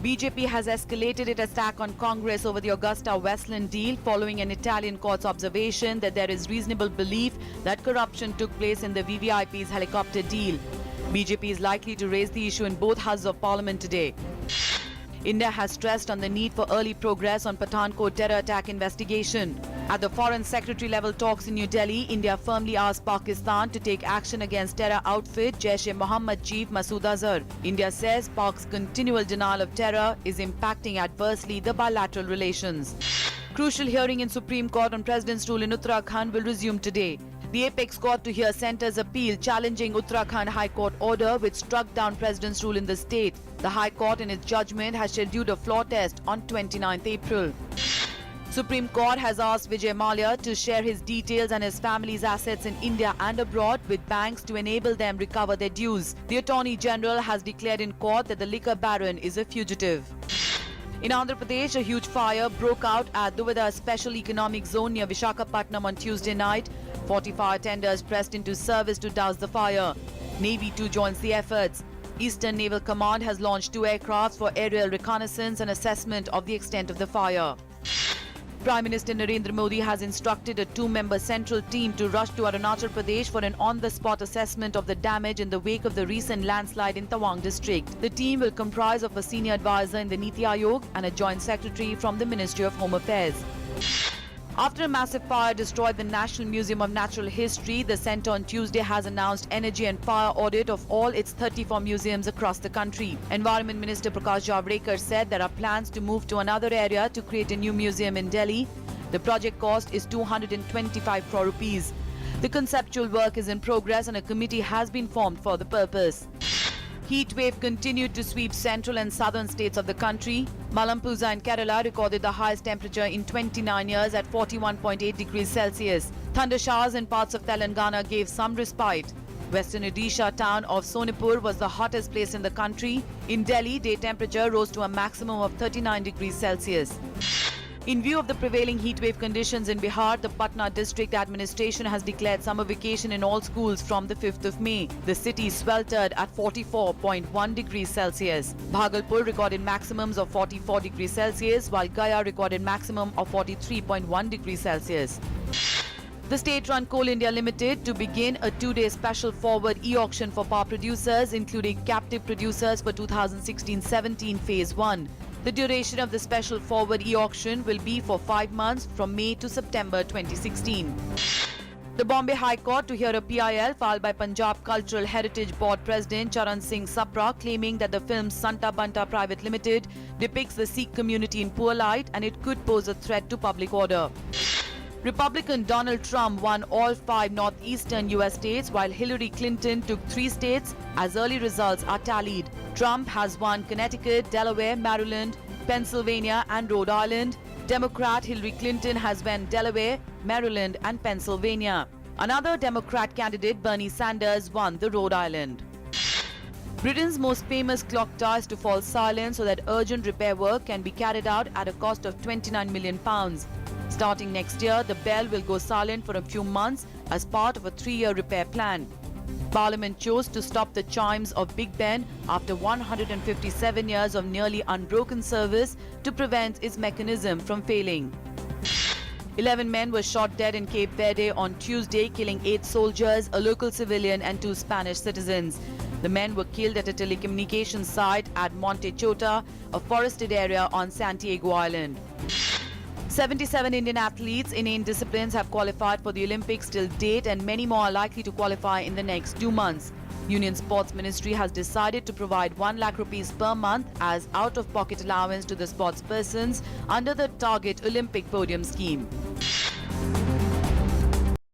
BJP has escalated its attack on Congress over the Augusta-Westland deal following an Italian court's observation that there is reasonable belief that corruption took place in the VVIP's helicopter deal. BJP is likely to raise the issue in both houses of parliament today. India has stressed on the need for early progress on Pathankot terror attack investigation. At the Foreign Secretary level talks in New Delhi, India firmly asked Pakistan to take action against terror outfit Jaish-e-Mohammed chief Masood Azhar. India says Pak's continual denial of terror is impacting adversely the bilateral relations. Crucial hearing in Supreme Court on President's rule in Uttarakhand will resume today. The apex court to hear centre's appeal challenging Uttarakhand High Court order which struck down President's rule in the state. The High Court in its judgment has scheduled a floor test on 29th April. Supreme Court has asked Vijay Mallya to share his details and his family's assets in India and abroad with banks to enable them recover their dues. The Attorney General has declared in court that the liquor baron is a fugitive. In Andhra Pradesh, a huge fire broke out at Duvida Special Economic Zone near Visakhapatnam on Tuesday night. 40 fire tenders pressed into service to douse the fire. Navy too joins the efforts. Eastern Naval Command has launched 2 aircrafts for aerial reconnaissance and assessment of the extent of the fire. Prime Minister Narendra Modi has instructed a 2-member central team to rush to Arunachal Pradesh for an on-the-spot assessment of the damage in the wake of the recent landslide in Tawang district. The team will comprise of a senior advisor in the Niti Aayog and a joint secretary from the Ministry of Home Affairs. After a massive fire destroyed the National Museum of Natural History, the centre on Tuesday has announced energy and fire audit of all its 34 museums across the country. Environment Minister Prakash Javadekar said there are plans to move to another area to create a new museum in Delhi. The project cost is 225 crore rupees. The conceptual work is in progress and a committee has been formed for the purpose. Heat wave continued to sweep central and southern states of the country. Malampuzha in Kerala recorded the highest temperature in 29 years at 41.8 degrees Celsius. Thunder showers in parts of Telangana gave some respite. Western Odisha town of Sonipur was the hottest place in the country. In Delhi, day temperature rose to a maximum of 39 degrees Celsius. In view of the prevailing heatwave conditions in Bihar, the Patna district administration has declared summer vacation in all schools from the 5th of May. The city sweltered at 44.1 degrees Celsius. Bhagalpur recorded maximums of 44 degrees Celsius, while Gaya recorded maximum of 43.1 degrees Celsius. The state-run Coal India Limited to begin a 2-day special forward e-auction for power producers, including captive producers for 2016-17 Phase 1. The duration of the special forward e-auction will be for 5 months from May to September 2016. The Bombay High Court to hear a PIL filed by Punjab Cultural Heritage Board President Charan Singh Sapra claiming that the film Santa Banta Private Limited depicts the Sikh community in poor light and it could pose a threat to public order. Republican Donald Trump won all 5 northeastern US states while Hillary Clinton took 3 states as early results are tallied. Trump has won Connecticut, Delaware, Maryland, Pennsylvania and Rhode Island. Democrat Hillary Clinton has won Delaware, Maryland and Pennsylvania. Another Democrat candidate, Bernie Sanders, won the Rhode Island. Britain's most famous clock tower is to fall silent so that urgent repair work can be carried out at a cost of £29 million. Starting next year, the bell will go silent for a few months as part of a 3-year repair plan. Parliament chose to stop the chimes of Big Ben after 157 years of nearly unbroken service to prevent its mechanism from failing. 11 men were shot dead in Cape Verde on Tuesday, killing 8 soldiers, a local civilian and 2 Spanish citizens. The men were killed at a telecommunications site at Monte Chota, a forested area on Santiago Island. 77 Indian athletes in 8 disciplines have qualified for the Olympics till date and many more are likely to qualify in the next 2 months. Union Sports Ministry has decided to provide 1 lakh rupees per month as out-of-pocket allowance to the sports persons under the Target Olympic Podium scheme.